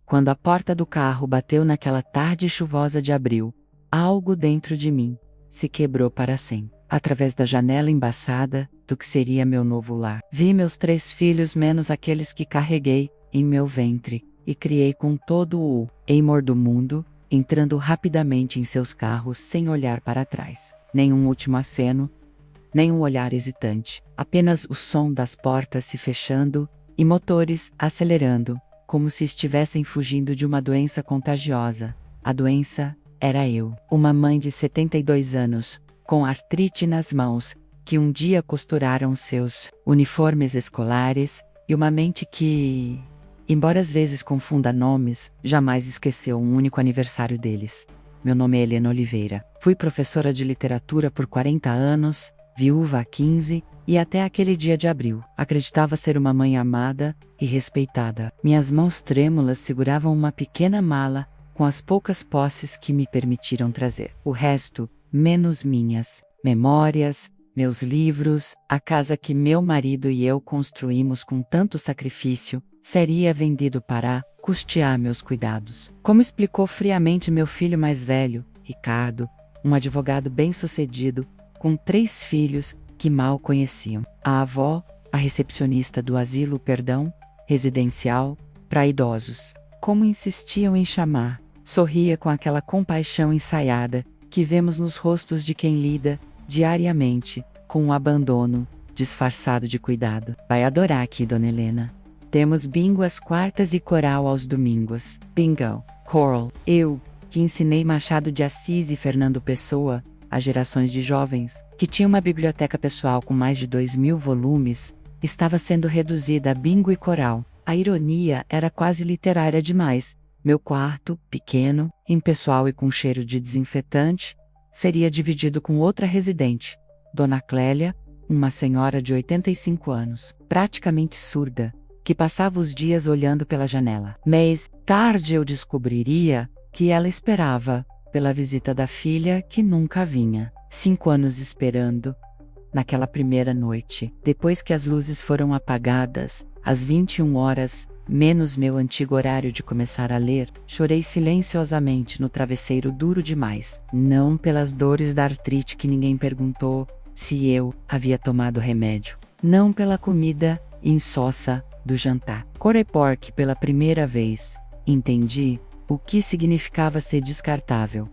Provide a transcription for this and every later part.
Quando a porta do carro bateu naquela tarde chuvosa de abril, algo dentro de mim se quebrou para sempre. Através da janela embaçada do que seria meu novo lar, vi meus 3 filhos menos aqueles que carreguei em meu ventre e criei com todo o amor do mundo, entrando rapidamente em seus carros sem olhar para trás. Nenhum último aceno, nem um olhar hesitante, apenas o som das portas se fechando e motores acelerando, como se estivessem fugindo de uma doença contagiosa. A doença era eu, uma mãe de 72 anos, com artrite nas mãos, que um dia costuraram seus uniformes escolares, e uma mente que, embora às vezes confunda nomes, jamais esqueceu um único aniversário deles. Meu nome é Helena Oliveira. Fui professora de literatura por 40 anos, viúva há 15, e até aquele dia de abril, acreditava ser uma mãe amada e respeitada. Minhas mãos trêmulas seguravam uma pequena mala com as poucas posses que me permitiram trazer. O resto, menos minhas memórias, meus livros, a casa que meu marido e eu construímos com tanto sacrifício, seria vendido para custear meus cuidados. Como explicou friamente meu filho mais velho, Ricardo, um advogado bem-sucedido, com 3 filhos que mal conheciam. A avó, a recepcionista do asilo, residencial, para idosos. Como insistiam em chamar, sorria com aquela compaixão ensaiada que vemos nos rostos de quem lida, diariamente, com o abandono, disfarçado de cuidado. Vai adorar aqui, Dona Helena. Temos bingo às quartas e coral aos domingos. Bingo, choral. Eu, que ensinei Machado de Assis e Fernando Pessoa a gerações de jovens, que tinha uma biblioteca pessoal com mais de 2.000 volumes, estava sendo reduzida a bingo e coral. A ironia era quase literária demais. Meu quarto, pequeno, impessoal e com cheiro de desinfetante, seria dividido com outra residente, Dona Clélia, uma senhora de 85 anos, praticamente surda, que passava os dias olhando pela janela. Mais tarde eu descobriria que ela esperava pela visita da filha que nunca vinha. 5 anos esperando. Naquela primeira noite, depois que as luzes foram apagadas, às 21 horas, menos meu antigo horário de começar a ler, chorei silenciosamente no travesseiro duro demais. Não pelas dores da artrite que ninguém perguntou se eu havia tomado remédio. Não pela comida insossa do jantar. Corepork pela primeira vez. Entendi o que significava ser descartável.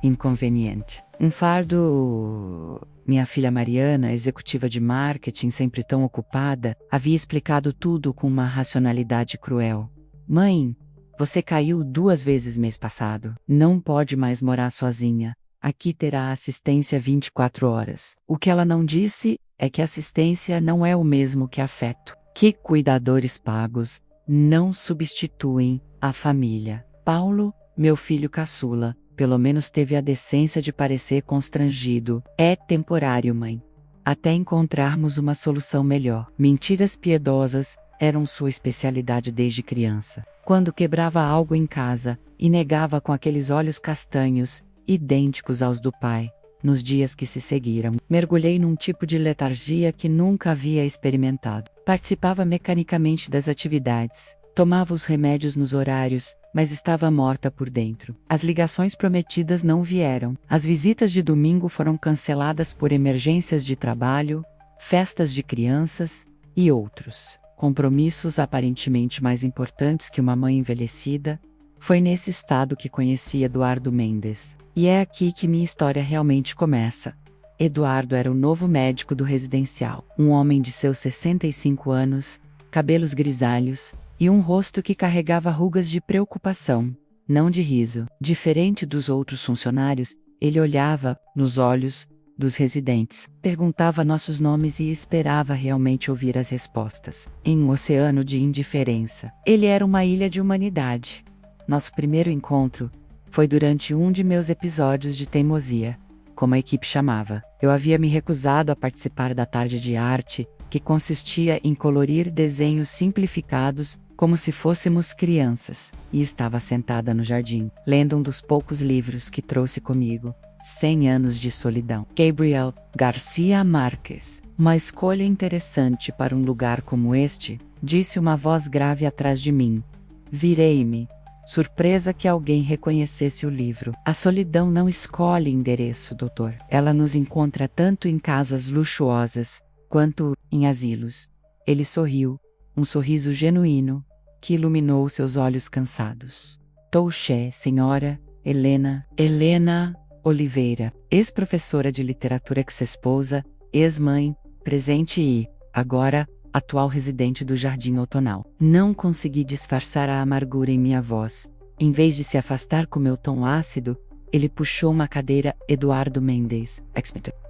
Inconveniente. Um fardo. Minha filha Mariana, executiva de marketing sempre tão ocupada, havia explicado tudo com uma racionalidade cruel. Mãe, você caiu 2 vezes mês passado. Não pode mais morar sozinha. Aqui terá assistência 24 horas. O que ela não disse é que assistência não é o mesmo que afeto. Que cuidadores pagos não substituem a família. Paulo, meu filho caçula, pelo menos teve a decência de parecer constrangido. É temporário, mãe. Até encontrarmos uma solução melhor. Mentiras piedosas eram sua especialidade desde criança. Quando quebrava algo em casa, e negava com aqueles olhos castanhos, idênticos aos do pai, nos dias que se seguiram. Mergulhei num tipo de letargia que nunca havia experimentado. Participava mecanicamente das atividades. Tomava os remédios nos horários, mas estava morta por dentro. As ligações prometidas não vieram. As visitas de domingo foram canceladas por emergências de trabalho, festas de crianças e outros compromissos aparentemente mais importantes que uma mãe envelhecida. Foi nesse estado que conheci Eduardo Mendes. E é aqui que minha história realmente começa. Eduardo era o novo médico do residencial. Um homem de seus 65 anos, cabelos grisalhos, e um rosto que carregava rugas de preocupação, não de riso. Diferente dos outros funcionários, ele olhava nos olhos dos residentes, perguntava nossos nomes e esperava realmente ouvir as respostas. Em um oceano de indiferença. Ele era uma ilha de humanidade. Nosso primeiro encontro foi durante um de meus episódios de teimosia, como a equipe chamava. Eu havia me recusado a participar da tarde de arte, que consistia em colorir desenhos simplificados como se fôssemos crianças, e estava sentada no jardim, lendo um dos poucos livros que trouxe comigo, 100 anos de solidão. Gabriel Garcia Marques. Uma escolha interessante para um lugar como este, disse uma voz grave atrás de mim, Virei-me, surpresa que alguém reconhecesse o livro. A solidão não escolhe endereço, doutor. Ela nos encontra tanto em casas luxuosas, quanto em asilos. Ele sorriu, um sorriso genuíno, que iluminou seus olhos cansados. Touché, senhora Helena Oliveira, ex-professora de literatura ex-esposa, ex-mãe, presente e, agora, atual residente do Jardim Outonal. Não consegui disfarçar a amargura em minha voz. Em vez de se afastar com meu tom ácido, ele puxou uma cadeira. Eduardo Mendes,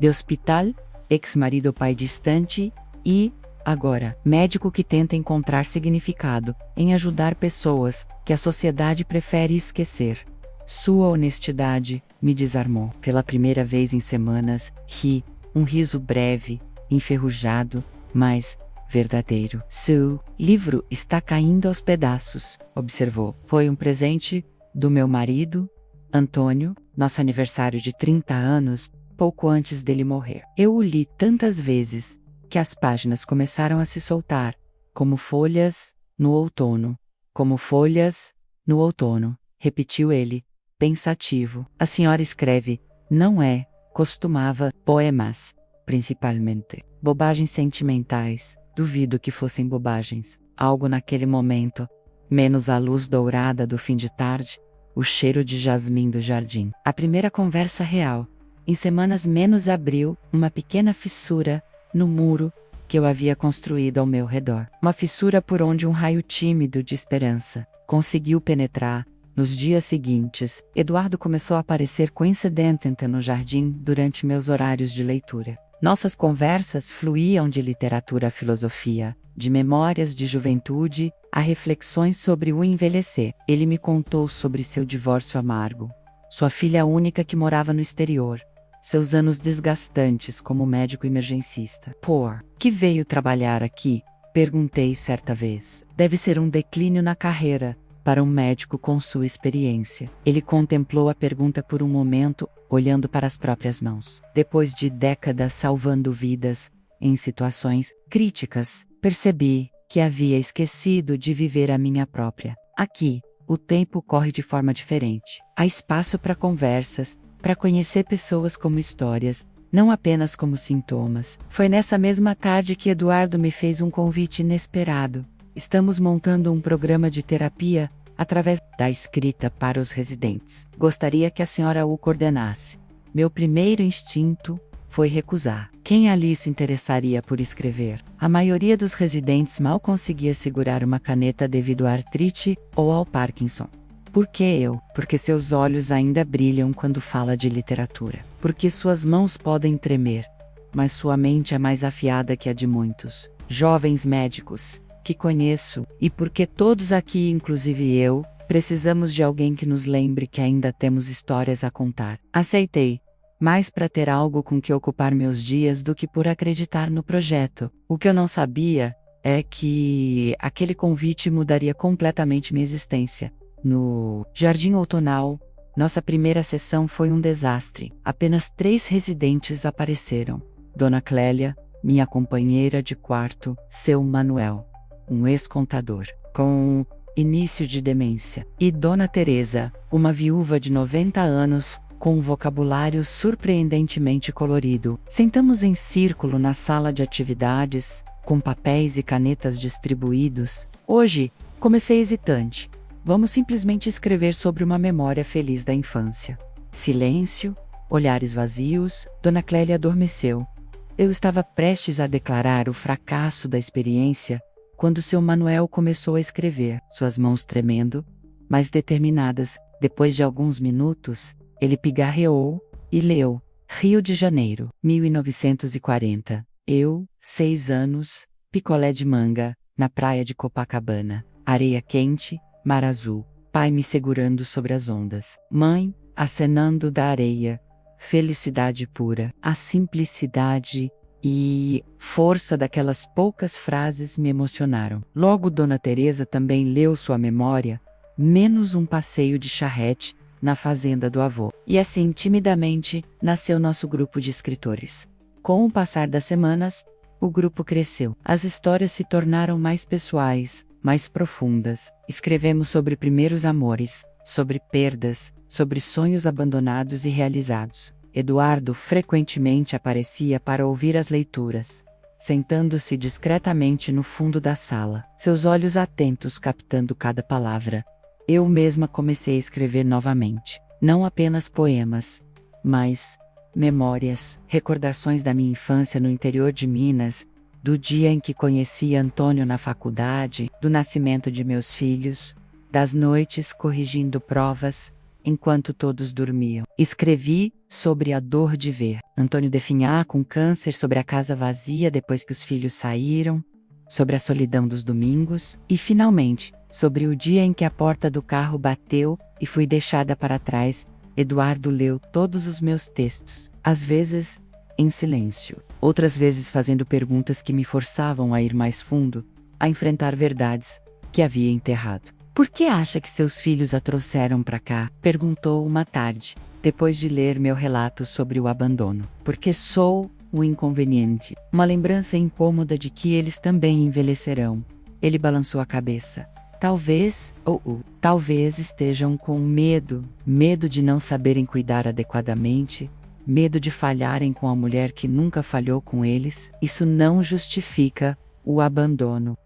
de hospital, ex-marido pai distante e, agora, médico que tenta encontrar significado em ajudar pessoas que a sociedade prefere esquecer. Sua honestidade me desarmou. Pela primeira vez em semanas, ri, um riso breve, enferrujado, mas verdadeiro. Seu livro está caindo aos pedaços, observou. Foi um presente do meu marido, Antônio, nosso aniversário de 30 anos, pouco antes dele morrer. Eu o li tantas vezes que as páginas começaram a se soltar, como folhas no outono. Como folhas no outono, repetiu ele, pensativo. A senhora escreve, não é? Costumava poemas, principalmente. Bobagens sentimentais. Duvido que fossem bobagens. Algo naquele momento, menos a luz dourada do fim de tarde, o cheiro de jasmim do jardim. A primeira conversa real. Em semanas menos abriu uma pequena fissura no muro que eu havia construído ao meu redor. Uma fissura por onde um raio tímido de esperança conseguiu penetrar. Nos dias seguintes, Eduardo começou a aparecer coincidentemente no jardim durante meus horários de leitura. Nossas conversas fluíam de literatura à filosofia, de memórias de juventude a reflexões sobre o envelhecer. Ele me contou sobre seu divórcio amargo, sua filha única que morava no exterior, seus anos desgastantes como médico emergencista. Por que veio trabalhar aqui? Perguntei certa vez. Deve ser um declínio na carreira, para um médico com sua experiência. Ele contemplou a pergunta por um momento, olhando para as próprias mãos. Depois de décadas salvando vidas, em situações críticas, percebi que havia esquecido de viver a minha própria. Aqui, o tempo corre de forma diferente. Há espaço para conversas, para conhecer pessoas como histórias, não apenas como sintomas. Foi nessa mesma tarde que Eduardo me fez um convite inesperado. Estamos montando um programa de terapia através da escrita para os residentes. Gostaria que a senhora o coordenasse. Meu primeiro instinto foi recusar. Quem ali se interessaria por escrever? A maioria dos residentes mal conseguia segurar uma caneta devido à artrite ou ao Parkinson. Por que eu? Porque seus olhos ainda brilham quando fala de literatura. Porque suas mãos podem tremer, mas sua mente é mais afiada que a de muitos jovens médicos que conheço, e porque todos aqui, inclusive eu, precisamos de alguém que nos lembre que ainda temos histórias a contar. Aceitei, mais para ter algo com que ocupar meus dias do que por acreditar no projeto. O que eu não sabia é que aquele convite mudaria completamente minha existência. No Jardim Outonal, nossa primeira sessão foi um desastre. Apenas 3 residentes apareceram. Dona Clélia, minha companheira de quarto, seu Manuel, um ex-contador, com início de demência, e Dona Teresa, uma viúva de 90 anos, com um vocabulário surpreendentemente colorido. Sentamos em círculo na sala de atividades, com papéis e canetas distribuídos. Hoje, comecei hesitante. Vamos simplesmente escrever sobre uma memória feliz da infância. Silêncio, olhares vazios, Dona Clélia adormeceu. Eu estava prestes a declarar o fracasso da experiência, quando seu Manuel começou a escrever, suas mãos tremendo, mas determinadas. Depois de alguns minutos, ele pigarreou e leu: Rio de Janeiro, 1940. Eu, 6 anos, picolé de manga, na praia de Copacabana. Areia quente, mar azul. Pai me segurando sobre as ondas. Mãe, acenando da areia. Felicidade pura. A simplicidade e força daquelas poucas frases me emocionaram. Logo Dona Teresa também leu sua memória, menos um passeio de charrete na fazenda do avô. E assim, timidamente, nasceu nosso grupo de escritores. Com o passar das semanas, o grupo cresceu. As histórias se tornaram mais pessoais, mais profundas. Escrevemos sobre primeiros amores, sobre perdas, sobre sonhos abandonados e realizados. Eduardo frequentemente aparecia para ouvir as leituras, sentando-se discretamente no fundo da sala, seus olhos atentos captando cada palavra. Eu mesma comecei a escrever novamente, não apenas poemas, mas memórias, recordações da minha infância no interior de Minas, do dia em que conheci Antônio na faculdade, do nascimento de meus filhos, das noites corrigindo provas, enquanto todos dormiam. Escrevi sobre a dor de ver Antônio definhar com câncer, sobre a casa vazia depois que os filhos saíram, sobre a solidão dos domingos e, finalmente, sobre o dia em que a porta do carro bateu e fui deixada para trás. Eduardo leu todos os meus textos, às vezes em silêncio, outras vezes fazendo perguntas que me forçavam a ir mais fundo, a enfrentar verdades que havia enterrado. "Por que acha que seus filhos a trouxeram para cá?" perguntou uma tarde, depois de ler meu relato sobre o abandono. "Porque sou o inconveniente, uma lembrança incômoda de que eles também envelhecerão." Ele balançou a cabeça. Talvez estejam com medo de não saberem cuidar adequadamente, medo de falharem com a mulher que nunca falhou com eles. Isso não justifica o abandono.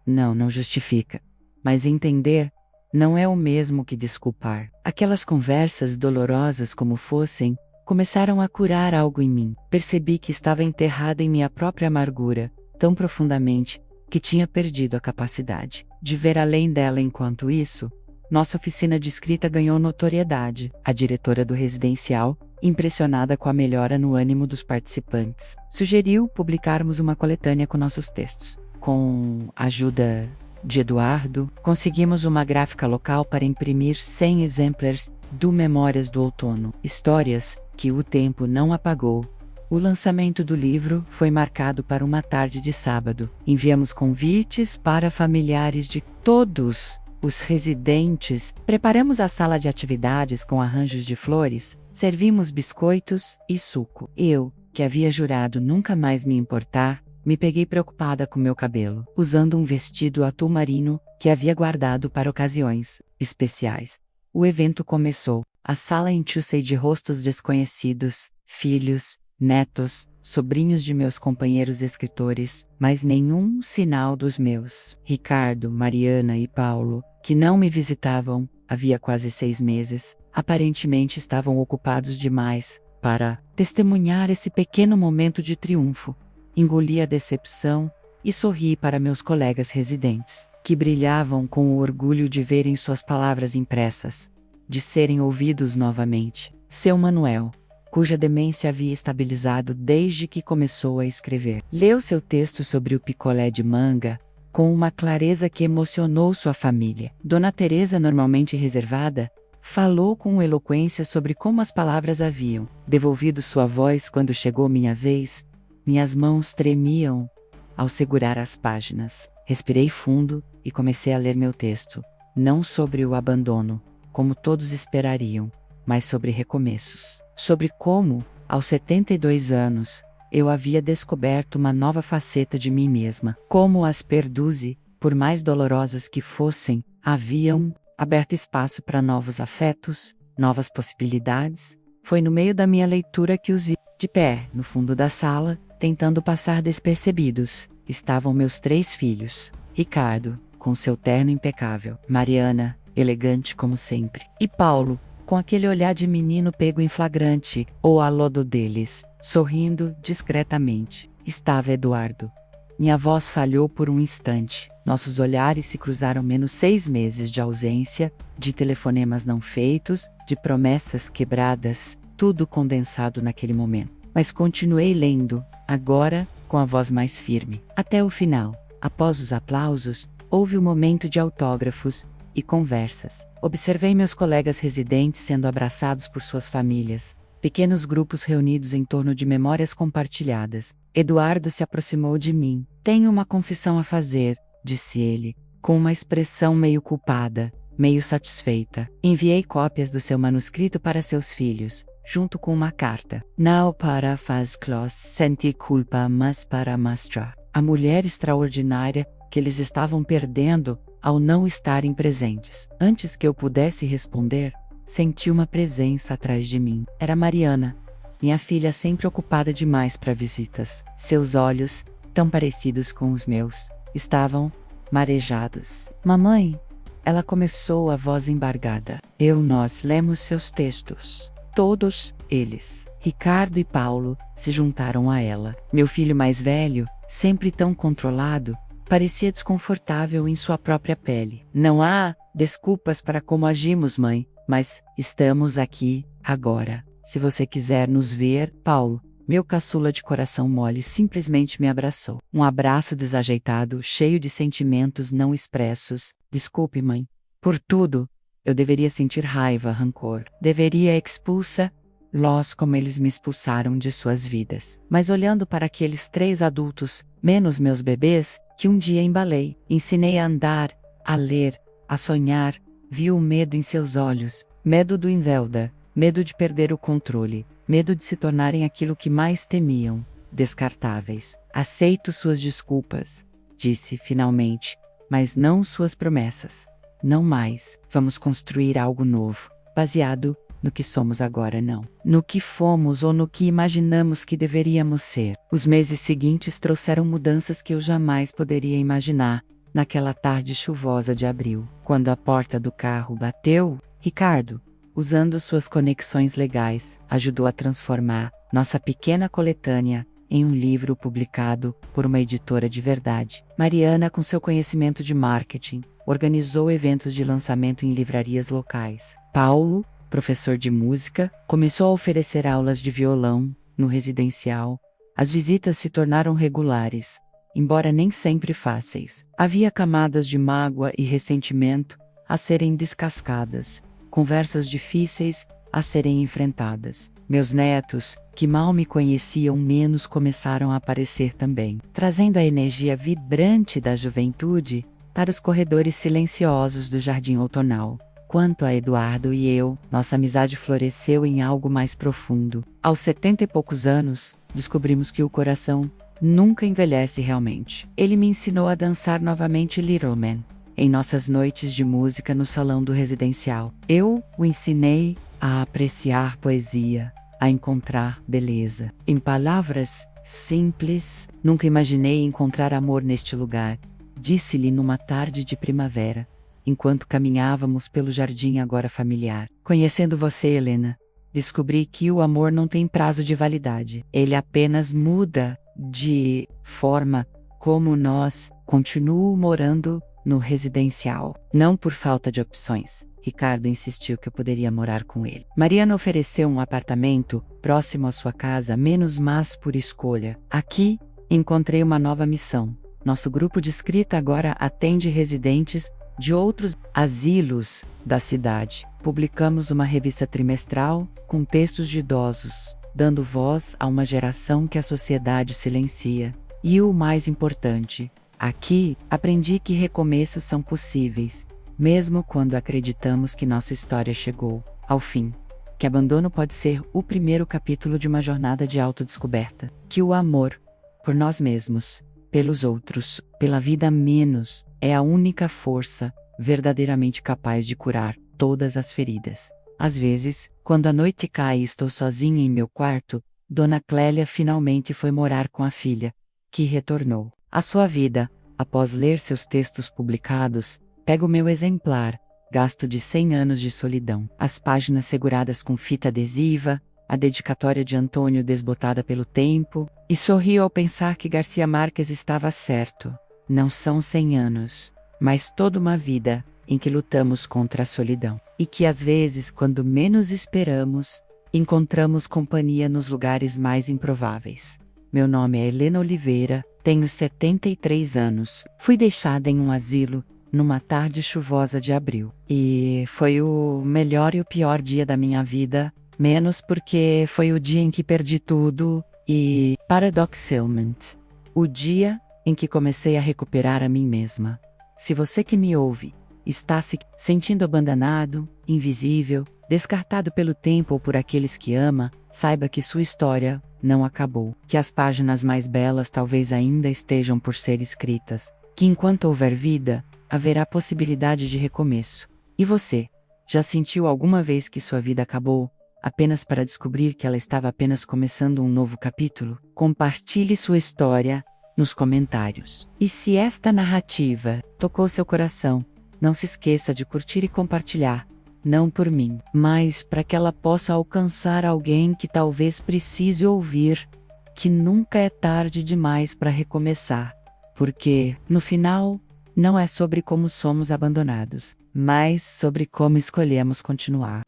Não justifica. Mas entender não é o mesmo que desculpar. Aquelas conversas, dolorosas como fossem, começaram a curar algo em mim. Percebi que estava enterrada em minha própria amargura, tão profundamente, que tinha perdido a capacidade de ver além dela. Enquanto isso, nossa oficina de escrita ganhou notoriedade. A diretora do residencial, impressionada com a melhora no ânimo dos participantes, sugeriu publicarmos uma coletânea com nossos textos. Com a ajuda de Eduardo, conseguimos uma gráfica local para imprimir 100 exemplares do Memórias do Outono, histórias que o tempo não apagou. O lançamento do livro foi marcado para uma tarde de sábado. Enviamos convites para familiares de todos os residentes, preparamos a sala de atividades com arranjos de flores, servimos biscoitos e suco. Eu, que havia jurado nunca mais me importar, me peguei preocupada com meu cabelo, usando um vestido azul marino que havia guardado para ocasiões especiais. O evento começou. A sala encheu-se de rostos desconhecidos, filhos, netos, sobrinhos de meus companheiros escritores, mas nenhum sinal dos meus. Ricardo, Mariana e Paulo, que não me visitavam havia quase 6 meses, aparentemente estavam ocupados demais para testemunhar esse pequeno momento de triunfo. Engoli a decepção e sorri para meus colegas residentes, que brilhavam com o orgulho de verem suas palavras impressas, de serem ouvidos novamente. Seu Manuel, cuja demência havia estabilizado desde que começou a escrever, leu seu texto sobre o picolé de manga com uma clareza que emocionou sua família. Dona Teresa, normalmente reservada, falou com eloquência sobre como as palavras haviam devolvido sua voz quando chegou minha vez. Minhas mãos tremiam ao segurar as páginas. Respirei fundo e comecei a ler meu texto, não sobre o abandono, como todos esperariam, mas sobre recomeços. Sobre como, aos 72 anos, eu havia descoberto uma nova faceta de mim mesma. Como as perduze, por mais dolorosas que fossem, haviam aberto espaço para novos afetos, novas possibilidades. Foi no meio da minha leitura que os vi. De pé, no fundo da sala, tentando passar despercebidos, estavam meus 3 filhos. Ricardo, com seu terno impecável. Mariana, elegante como sempre. E Paulo, com aquele olhar de menino pego em flagrante, ou a lodo deles, sorrindo discretamente. Estava Eduardo. Minha voz falhou por um instante. Nossos olhares se cruzaram. Menos 6 meses de ausência, de telefonemas não feitos, de promessas quebradas, tudo condensado naquele momento. Mas continuei lendo, agora, com a voz mais firme. Até o final. Após os aplausos, houve um momento de autógrafos e conversas. Observei meus colegas residentes sendo abraçados por suas famílias, pequenos grupos reunidos em torno de memórias compartilhadas. Eduardo se aproximou de mim. "Tenho uma confissão a fazer", disse ele, com uma expressão meio culpada, meio satisfeita. Enviei cópias do seu manuscrito para seus filhos, junto com uma carta. "Não para faz-los sentir culpa, mas para mostrar a mulher extraordinária que eles estavam perdendo ao não estarem presentes. Antes que eu pudesse responder, senti uma presença atrás de mim. Era Mariana, minha filha, sempre ocupada demais para visitas. Seus olhos, tão parecidos com os meus, estavam marejados. Mamãe, ela começou, a voz embargada. Nós lemos seus textos. Todos eles. Ricardo e Paulo se juntaram a ela. Meu filho mais velho, sempre tão controlado, parecia desconfortável em sua própria pele. Não há desculpas para como agimos, mãe, mas estamos aqui, agora. Se você quiser nos ver, Paulo, meu caçula de coração mole, simplesmente me abraçou. Um abraço desajeitado, cheio de sentimentos não expressos. Desculpe, mãe. Por tudo. Eu deveria sentir raiva, rancor. Deveria expulsá-los como eles me expulsaram de suas vidas. Mas olhando para aqueles 3 adultos, menos meus bebês, que um dia embalei, ensinei a andar, a ler, a sonhar, vi o medo em seus olhos. Medo do Invelda. Medo de perder o controle. Medo de se tornarem aquilo que mais temiam. Descartáveis. Aceito suas desculpas, disse finalmente, mas não suas promessas. Não mais. Vamos construir algo novo, baseado no que somos agora, não no que fomos ou no que imaginamos que deveríamos ser. Os meses seguintes trouxeram mudanças que eu jamais poderia imaginar. Naquela tarde chuvosa de abril, quando a porta do carro bateu, Ricardo, usando suas conexões legais, ajudou a transformar nossa pequena coletânea em um livro publicado por uma editora de verdade. Mariana, com seu conhecimento de marketing, organizou eventos de lançamento em livrarias locais. Paulo, professor de música, começou a oferecer aulas de violão no residencial. As visitas se tornaram regulares, embora nem sempre fáceis. Havia camadas de mágoa e ressentimento a serem descascadas, conversas difíceis a serem enfrentadas. Meus netos, que mal me conheciam menos, começaram a aparecer também, trazendo a energia vibrante da juventude para os corredores silenciosos do jardim outonal. Quanto a Eduardo e eu, nossa amizade floresceu em algo mais profundo. Aos 70 e poucos anos, descobrimos que o coração nunca envelhece realmente. Ele me ensinou a dançar novamente Little Man em nossas noites de música no salão do residencial. Eu o ensinei a apreciar poesia, a encontrar beleza. Em palavras simples, nunca imaginei encontrar amor neste lugar, disse-lhe numa tarde de primavera, enquanto caminhávamos pelo jardim agora familiar. Conhecendo você, Helena, descobri que o amor não tem prazo de validade. Ele apenas muda de forma. Como nós, continuo morando no residencial. Não por falta de opções. Ricardo insistiu que eu poderia morar com ele. Mariana ofereceu um apartamento próximo à sua casa, menos mas por escolha. Aqui, encontrei uma nova missão. Nosso grupo de escrita agora atende residentes de outros asilos da cidade. Publicamos uma revista trimestral com textos de idosos, dando voz a uma geração que a sociedade silencia. E o mais importante, aqui, aprendi que recomeços são possíveis, mesmo quando acreditamos que nossa história chegou ao fim. Que abandono pode ser o primeiro capítulo de uma jornada de autodescoberta. Que o amor, por nós mesmos, pelos outros, pela vida menos, é a única força verdadeiramente capaz de curar todas as feridas. Às vezes, quando a noite cai e estou sozinha em meu quarto, Dona Clélia finalmente foi morar com a filha, que retornou à sua vida. Após ler seus textos publicados, pego meu exemplar, gasto de 100 anos de solidão, as páginas seguradas com fita adesiva, a dedicatória de Antônio desbotada pelo tempo, e sorrio ao pensar que Garcia Marques estava certo. Não são 100 anos, mas toda uma vida em que lutamos contra a solidão. E que às vezes, quando menos esperamos, encontramos companhia nos lugares mais improváveis. Meu nome é Helena Oliveira, tenho 73 anos. Fui deixada em um asilo numa tarde chuvosa de abril. E foi o melhor e o pior dia da minha vida, menos porque foi o dia em que perdi tudo e, paradoxalmente, o dia em que comecei a recuperar a mim mesma. Se você que me ouve está se sentindo abandonado, invisível, descartado pelo tempo ou por aqueles que ama, saiba que sua história não acabou, que as páginas mais belas talvez ainda estejam por ser escritas, que enquanto houver vida, haverá possibilidade de recomeço. E você? Já sentiu alguma vez que sua vida acabou, apenas para descobrir que ela estava apenas começando um novo capítulo? Compartilhe sua história nos comentários. E se esta narrativa tocou seu coração, não se esqueça de curtir e compartilhar. Não por mim, mas para que ela possa alcançar alguém que talvez precise ouvir que nunca é tarde demais para recomeçar. Porque, no final, não é sobre como somos abandonados, mas sobre como escolhemos continuar.